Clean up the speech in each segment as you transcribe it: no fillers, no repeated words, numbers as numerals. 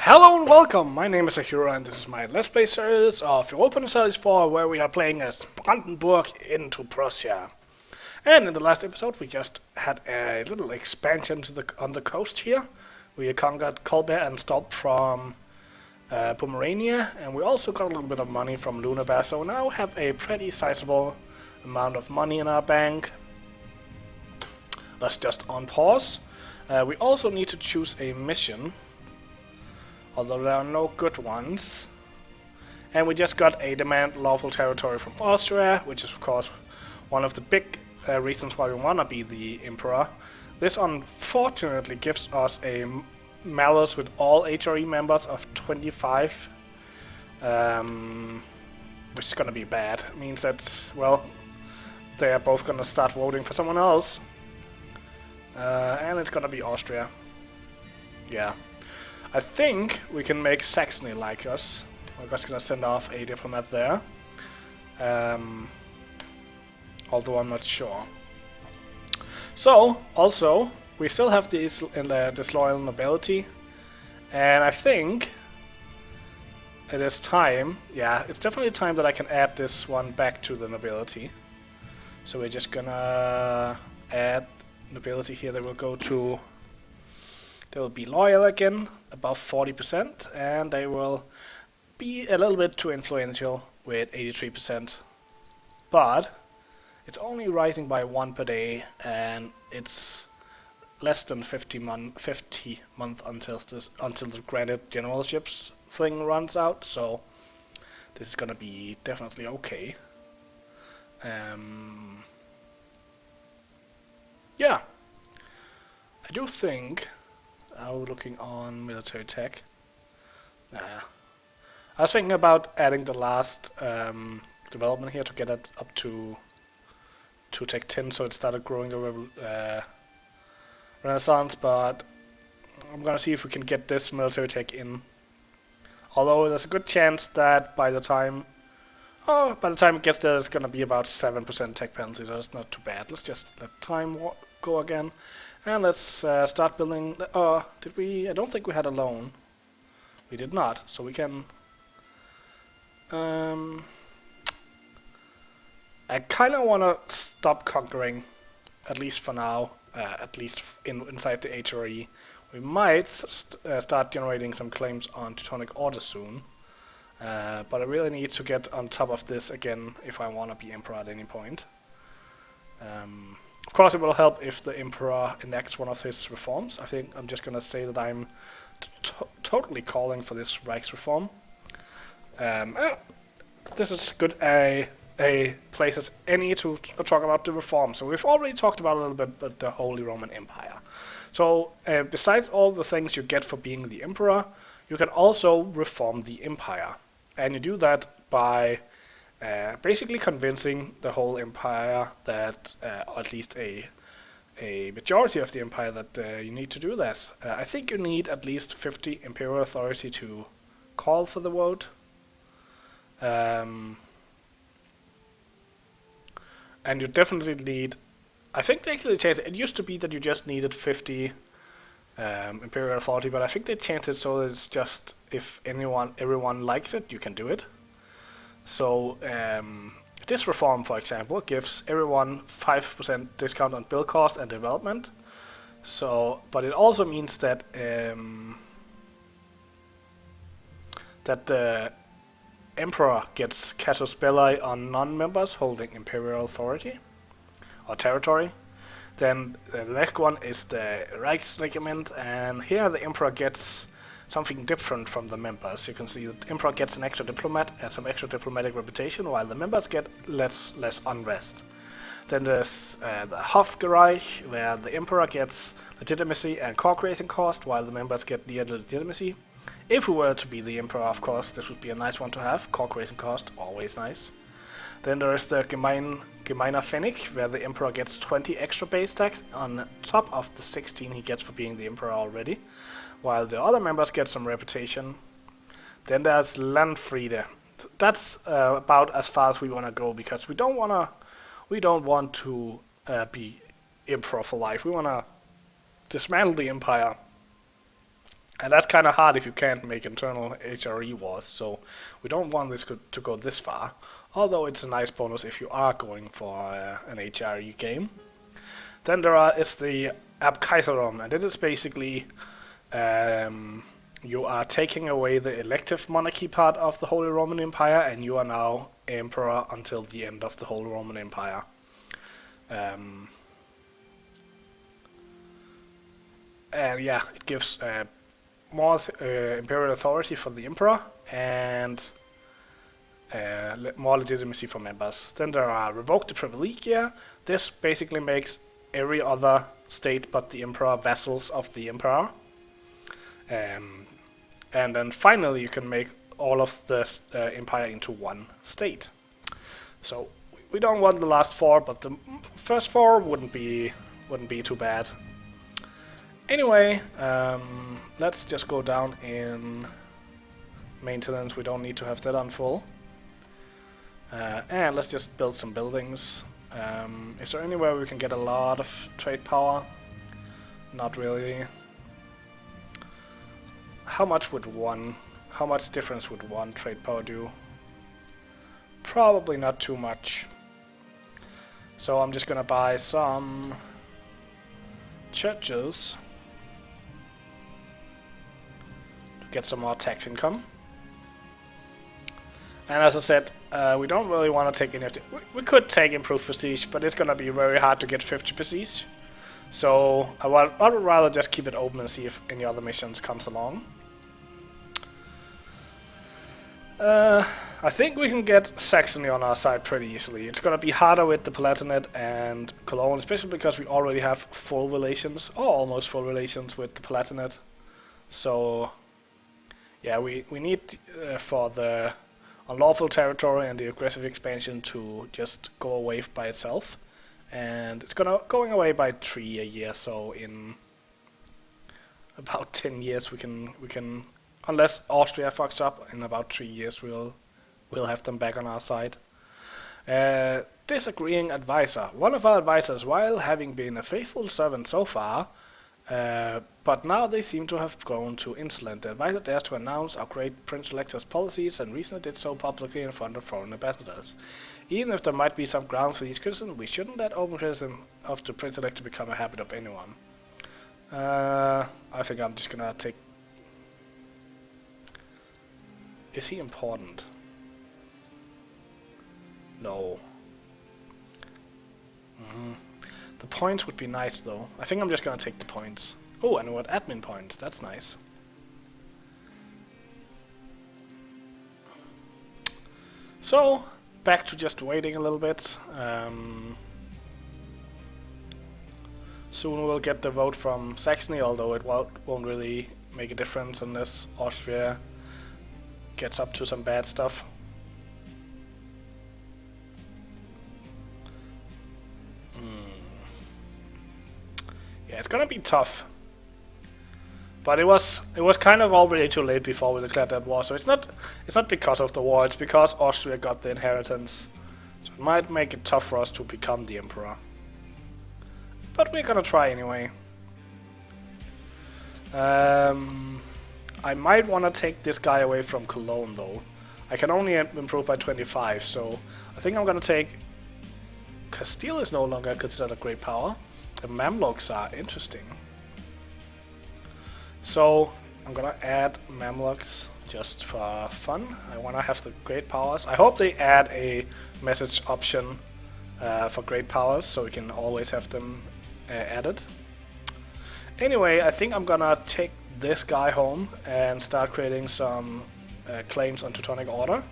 Hello and welcome, my name is Akira and this is my Let's Play series of Europa Universalis IV where we are playing as Brandenburg into Prussia. And in the last episode we just had a little expansion on the coast here. We conquered Kolbe and stopped from Pomerania, and we also got a little bit of money from Lunabar, so now we have a pretty sizable amount of money in our bank. That's just on pause. We also need to choose a mission, although there are no good ones. And we just got a demand lawful territory from Austria, which is of course one of the big reasons why we want to be the emperor. This unfortunately gives us a malus with all HRE members of 25, which is going to be bad. It means that, well, they are both going to start voting for someone else. And it's going to be Austria. Yeah. I think we can make Saxony like us. We're just gonna send off a diplomat there. Although I'm not sure. So, also, we still have this disloyal nobility. And I think it is time, yeah, it's definitely time that I can add this one back to the nobility. So we're just gonna add nobility here. They will go to... They will be loyal again, above 40%, and they will be a little bit too influential with 83%. But it's only rising by 1 per day, and it's less than 50 months until the granted generalships thing runs out. So this is gonna be definitely okay. Yeah, I do think. Looking on military tech. Nah. I was thinking about adding the last development here to get it up to tech 10, so it started growing the Renaissance, but I'm gonna see if we can get this military tech in. Although there's a good chance that by the time it gets there, it's gonna be about 7% tech penalty, so it's not too bad. Let's just let time go again. And let's start building. Did we? I don't think we had a loan. We did not, so we can. I kind of want to stop conquering, at least for now. At least inside the HRE. We might start generating some claims on Teutonic Order soon. But I really need to get on top of this again if I want to be emperor at any point. Of course, it will help if the emperor enacts one of his reforms. I think I'm just gonna say that I'm totally calling for this Reichsreform. This is good a place as any to talk about the reform. So we've already talked about a little bit about the Holy Roman Empire. So besides all the things you get for being the emperor, you can also reform the empire, and you do that by basically convincing the whole empire that, or at least a majority of the empire, that you need to do this. I think you need at least 50 imperial authority to call for the vote. And you definitely need, I think they actually changed it. It used to be that you just needed 50 imperial authority, but I think they changed it so that it's just if everyone likes it, you can do it. So this reform, for example, gives everyone 5% discount on build cost and development. So, but it also means that that the emperor gets casus belli on non-members holding imperial authority or territory. Then the next one is the Reichsregiment, and here the emperor gets something different from the members. You can see that the emperor gets an extra diplomat and some extra diplomatic reputation, while the members get less unrest. Then there's the Hofgereich, where the emperor gets legitimacy and core creating cost, while the members get near legitimacy. If we were to be the emperor, of course, this would be a nice one to have. Core creating cost, always nice. Then there is the Gemeiner Pfennig, where the emperor gets 20 extra base tax on top of the 16 he gets for being the emperor already, while the other members get some reputation. Then there's Landfriede. That's about as far as we want to go, because we don't want to be emperor for life. We want to dismantle the empire And that's kind of hard if you can't make internal HRE wars, so we don't want this to go this far. Although it's a nice bonus if you are going for an HRE game. Then is the Abkaiserum, and it is basically you are taking away the elective monarchy part of the Holy Roman Empire, and you are now emperor until the end of the Holy Roman Empire. And yeah, it gives more imperial authority for the emperor and more legitimacy for members. Then there are Revoke the Privilegia. This basically makes every other state but the emperor vassals of the emperor. And then finally you can make all of the empire into one state. So we don't want the last four, but the first four wouldn't be too bad. Anyway, let's just go down in maintenance. We don't need to have that on full. And let's just build some buildings. Is there anywhere we can get a lot of trade power? Not really. How much difference would one trade power do? Probably not too much. So I'm just gonna buy some churches to get some more tax income. And as I said, we don't really want to take any of the... We could take improved prestige, but it's gonna be very hard to get 50 prestige. So I would rather just keep it open and see if any other missions comes along. I think we can get Saxony on our side pretty easily. It's gonna be harder with the Palatinate and Cologne, especially because we already have full relations, or almost full relations with the Palatinate. So yeah, we need for the unlawful territory and the aggressive expansion to just go away by itself. And it's going away by 3 a year, so in about 10 years we can unless Austria fucks up, in about 3 years we'll have them back on our side. Disagreeing advisor. One of our advisors, while having been a faithful servant so far, but now they seem to have grown too insolent. The advisor dares to announce our great Prince Elector's policies and recently did so publicly in front of foreign ambassadors. Even if there might be some grounds for these criticisms, we shouldn't let open criticism of the Prince Elector become a habit of anyone. I think I'm just gonna take... Is he important? No. The points would be nice though. I think I'm just gonna take the points. Oh, and what admin points? That's nice. So, back to just waiting a little bit. Soon we'll get the vote from Saxony, although it won't really make a difference unless Austria gets up to some bad stuff. Yeah, it's gonna be tough. But it was kind of already too late before we declared that war, so it's not because of the war, it's because Austria got the inheritance. So it might make it tough for us to become the emperor. But we're gonna try anyway. I might want to take this guy away from Cologne though. I can only improve by 25, so I think I'm gonna take... Castile is no longer considered a great power. The Mamluks are interesting. So I'm gonna add Mamluks just for fun. I wanna have the great powers. I hope they add a message option for great powers, so we can always have them added. Anyway, I think I'm gonna take this guy home and start creating some claims on Teutonic Order.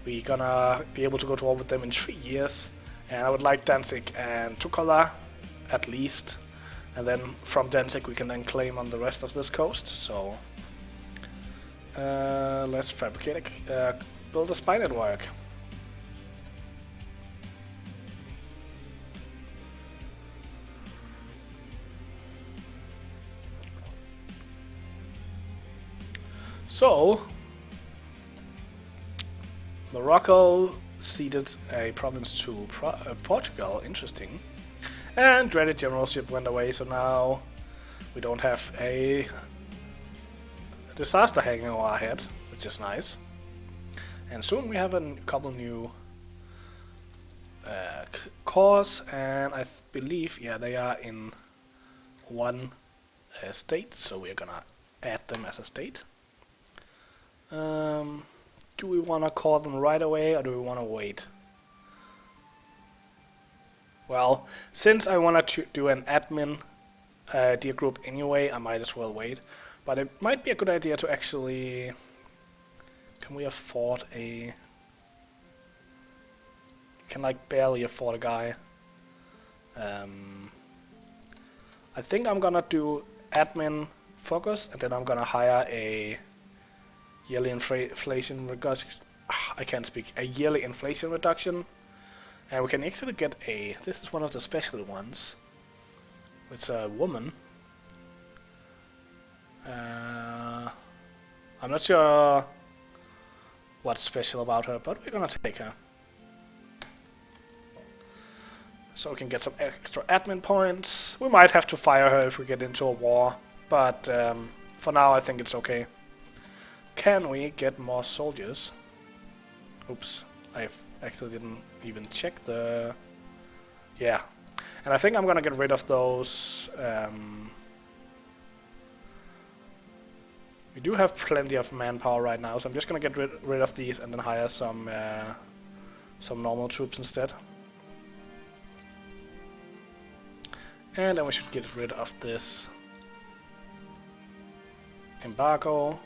We're gonna be able to go to war with them in 3 years, and I would like Danzig and Tukala at least, and then from Danzig we can then claim on the rest of this coast. So let's fabricate build a spy network. So Morocco ceded a province to Portugal, interesting. And dreaded generalship went away, so now we don't have a disaster hanging over our head, which is nice. And soon we have a couple new cores, and I believe, yeah, they are in one state, so we're gonna add them as a state. Do we want to call them right away, or do we want to wait? Well, since I want to do an admin dear group anyway, I might as well wait. But it might be a good idea to actually... Can we afford a... Can like barely afford a guy. I think I'm gonna do admin focus, and then I'm gonna hire a yearly inflation reduction. I can't speak. A yearly inflation reduction, and we can actually get a. This is one of the special ones. It's a woman. I'm not sure what's special about her, but we're gonna take her. So we can get some extra admin points. We might have to fire her if we get into a war, but for now I think it's okay. Can we get more soldiers? Oops, I actually didn't even check the... Yeah, and I think I'm gonna get rid of those... We do have plenty of manpower right now, so I'm just gonna get rid of these and then hire some normal troops instead. And then we should get rid of this embargo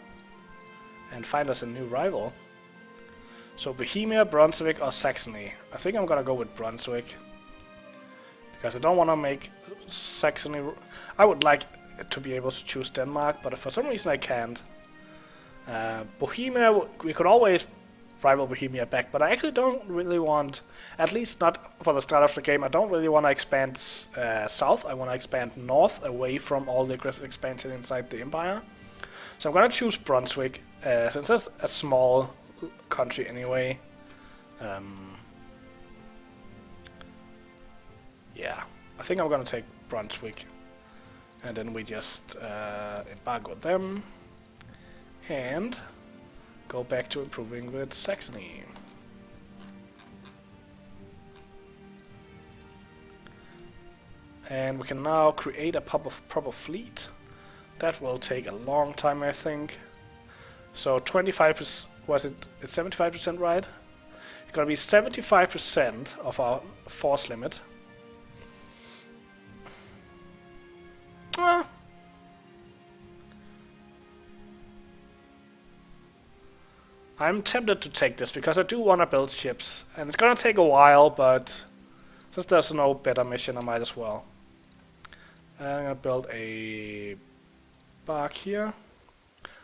and find us a new rival. So Bohemia, Brunswick or Saxony. I think I'm gonna go with Brunswick, because I don't want to make Saxony... I would like to be able to choose Denmark, but for some reason I can't. Bohemia, we could always rival Bohemia back, but I actually don't really want, at least not for the start of the game, I don't really want to expand south. I want to expand north, away from all the aggressive expansion inside the empire. So I'm going to choose Brunswick, since it's a small country anyway. Yeah, I think I'm going to take Brunswick, and then we just embargo them, and go back to improving with Saxony. And we can now create a proper fleet. That will take a long time, I think. So 25%, was it? It's 75%, right? It's gonna be 75% of our force limit. I'm tempted to take this because I do want to build ships, and it's gonna take a while, but since there's no better mission, I might as well. I'm gonna build a bark here,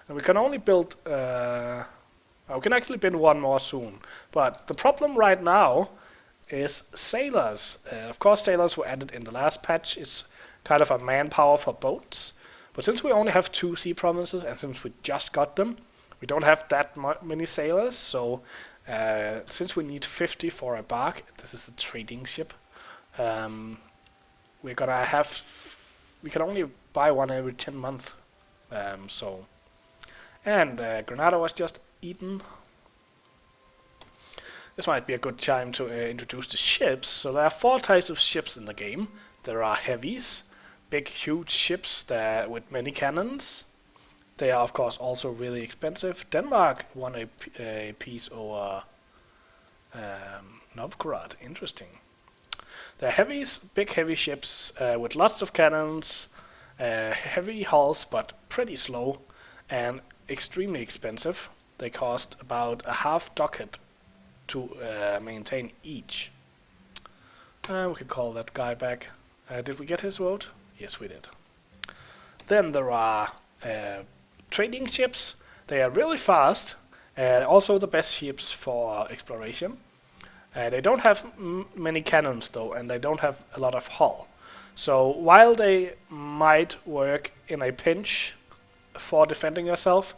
and we can only build. We can actually build one more soon, but the problem right now is sailors. Of course, sailors were added in the last patch. It's kind of a manpower for boats, but since we only have 2 sea provinces, and since we just got them, we don't have that many sailors, so since we need 50 for a bark, this is a trading ship, we're gonna have, we can only buy one every 10 months, so, and Granada was just eaten. This might be a good time to introduce the ships. So there are 4 types of ships in the game. There are heavies, big huge ships with many cannons. They are of course also really expensive. Denmark won a peace over Novgorod. Interesting. They're heavies, big heavy ships with lots of cannons, heavy hulls but pretty slow, and extremely expensive. They cost about a half ducat to maintain each. We could call that guy back. Did we get his vote? Yes, we did. Then there are trading ships. They are really fast, also the best ships for exploration. They don't have many cannons though, and they don't have a lot of hull. So while they might work in a pinch for defending yourself,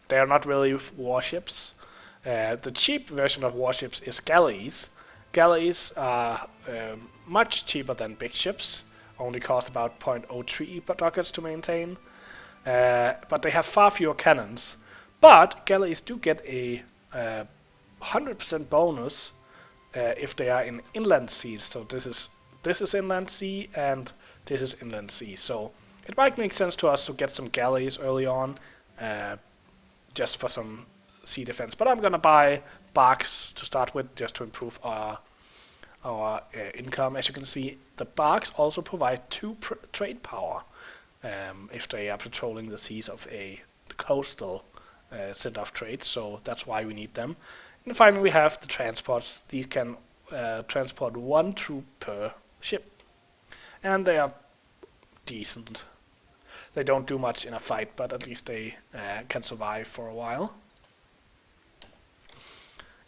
they are not really warships. The cheap version of warships is galleys. Galleys are much cheaper than big ships, only cost about 0.03 ducats to maintain. but they have far fewer cannons. But galleys do get a 100% bonus if they are in inland seas. So this is inland sea and this is inland sea. So it might make sense to us to get some galleys early on, just for some sea defense. But I'm gonna buy barks to start with, just to improve our income. As you can see, the barks also provide 2 trade power if they are patrolling the seas of a coastal center of trade. So that's why we need them. And finally, we have the transports. These can transport 1 troop per ship, and they are decent. They don't do much in a fight, but at least they can survive for a while.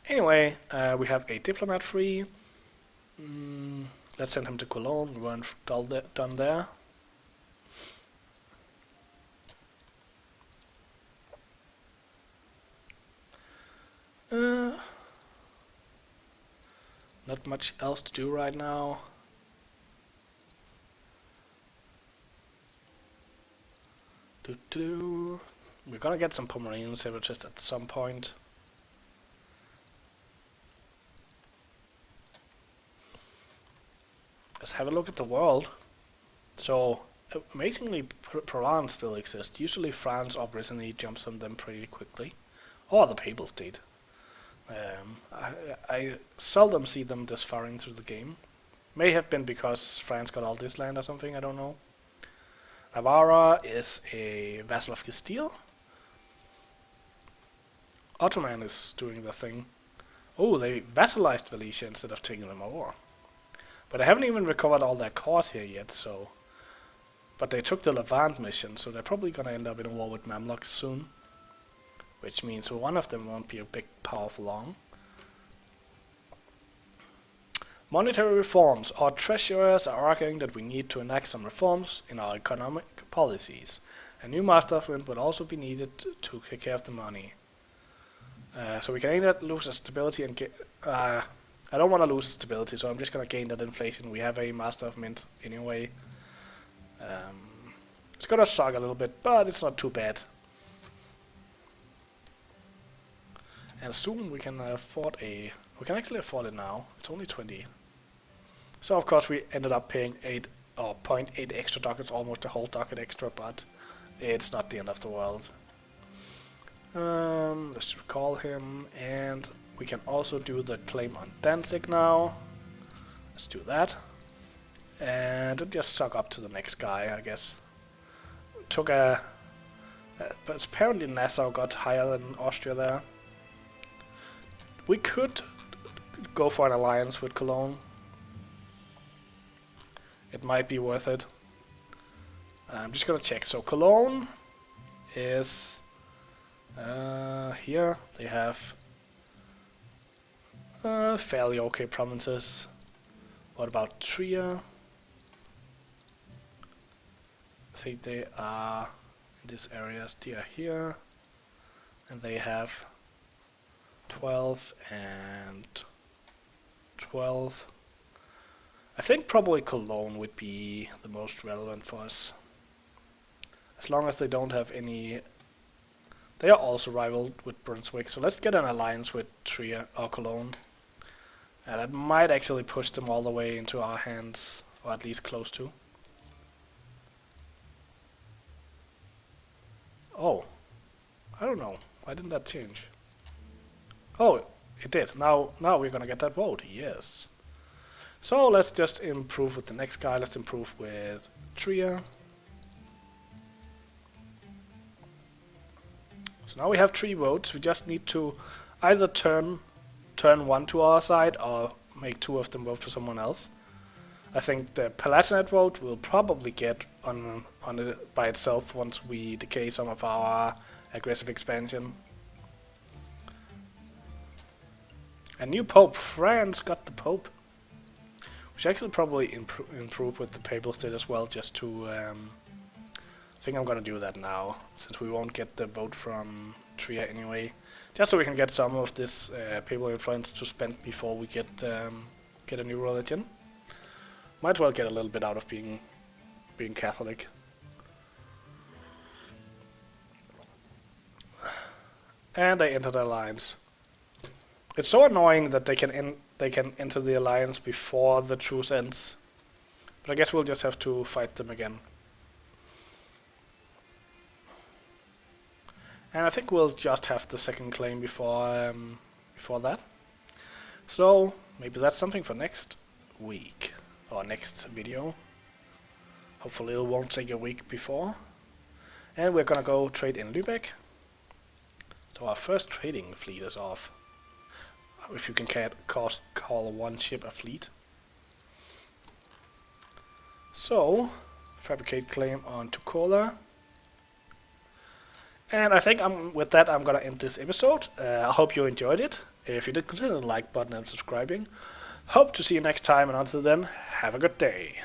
Anyway, we have a diplomat free. Let's send him to Cologne. We weren't done there. Not much else to do right now. We're gonna get some Pomeranian separatists at some point. Let's have a look at the world. So, amazingly, Provence still exists. Usually France or Brittany jumps on them pretty quickly. Or the Papal State. I seldom see them this far into the game. May have been because France got all this land or something, I don't know. Navarra is a vassal of Castile. Ottoman is doing the thing. Oh, they vassalized Valencia instead of taking them over. But I haven't even recovered all their cores here yet, so... But they took the Levant mission, so they're probably gonna end up in a war with Mamluks soon. Which means one of them won't be a big power for long. Monetary reforms. Our treasurers are arguing that we need to enact some reforms in our economic policies. A new master of mint would also be needed to take care of the money. So we can either lose our stability and get... I don't want to lose stability, so I'm just going to gain that inflation. We have a master of mint anyway. It's going to suck a little bit, but it's not too bad. And soon we can afford a... We can actually afford it now. It's only 20. So of course we ended up paying 8 or 0.8 extra ducats, almost a whole ducat extra, but it's not the end of the world. Let's recall him, and we can also do the claim on Danzig now. Let's do that. And just suck up to the next guy, I guess. Took a... but apparently Nassau got higher than Austria there. We could go for an alliance with Cologne. It might be worth it. I'm just gonna check. So Cologne is here. They have fairly okay provinces. What about Trier? I think they are in this area. They are here, and they have 12 and 12. I think probably Cologne would be the most relevant for us. As long as they don't have any... They are also rivaled with Brunswick, so let's get an alliance with Trier or Cologne. And that might actually push them all the way into our hands, or at least close to. Oh, I don't know. Why didn't that change? Oh, it did. Now we're gonna get that vote. Yes. So let's just improve with the next guy. Let's improve with Trier. So now we have 3 votes. We just need to either turn one to our side or make 2 of them vote for someone else. I think the Palatinate vote will probably get on it by itself once we decay some of our aggressive expansion. A new Pope. France got the Pope. We should actually probably improve with the Papal State as well, just to... I think I'm gonna do that now, since we won't get the vote from Trier anyway. Just so we can get some of this papal influence to spend before we get a new religion. Might well get a little bit out of being Catholic. And they enter the alliance. It's so annoying that they can enter the alliance before the truce ends. But I guess we'll just have to fight them again. And I think we'll just have the second claim before that. So maybe that's something for next week or next video. Hopefully it won't take a week before. And we're gonna go trade in Lübeck. So our first trading fleet is off. If you can call one ship a fleet. So fabricate claim on Tukola. And I think with that I'm gonna end this episode. I hope you enjoyed it. If you did, consider the like button and subscribing. Hope to see you next time, and until then, have a good day.